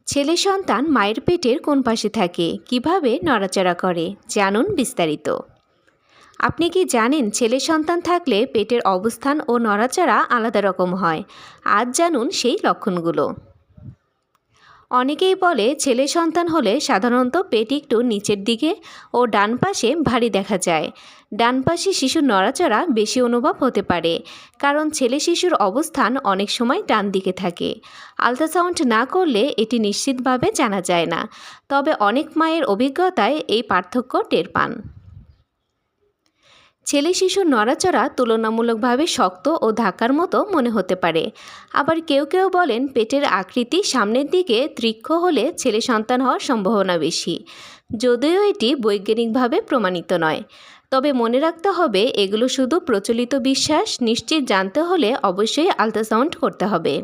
ছেলে সন্তান মায়ের পেটের কোন পাশে থাকে, কিভাবে নড়াচড়া করে, জানুন বিস্তারিত। আপনি কি জানেন ছেলে সন্তান থাকলে পেটের অবস্থান ও নড়াচড়া আলাদা রকম হয়? আজ জানুন সেই লক্ষণগুলো। অনেকেই বলে ছেলে সন্তান হলে সাধারণত পেট একটু নিচের দিকে ও ডান পাশে ভারী দেখা যায়। ডান পাশে শিশুর নড়াচড়া বেশি অনুভব হতে পারে, কারণ ছেলে শিশুর অবস্থান অনেক সময় ডান দিকে থাকে। আল্ট্রাসাউন্ড না করলে এটি নিশ্চিতভাবে জানা যায় না, তবে অনেক মায়ের অভিজ্ঞতায় এই পার্থক্য টের পান। ছেলে শিশুর নড়াচড়া তুলনামূলকভাবে শক্ত ও ধাক্কার মতো মনে হতে পারে। আবার কেউ কেউ বলেন পেটের আকৃতি সামনের দিকে তীক্ষ্ণ হলে ছেলে সন্তান হওয়ার সম্ভাবনা বেশি, যদিও এটি বৈজ্ঞানিকভাবে প্রমাণিত নয়। তবে মনে রাখতে হবে এগুলো শুধু প্রচলিত বিশ্বাস, নিশ্চিত জানতে হলে অবশ্যই আল্ট্রাসাউন্ড করতে হবে।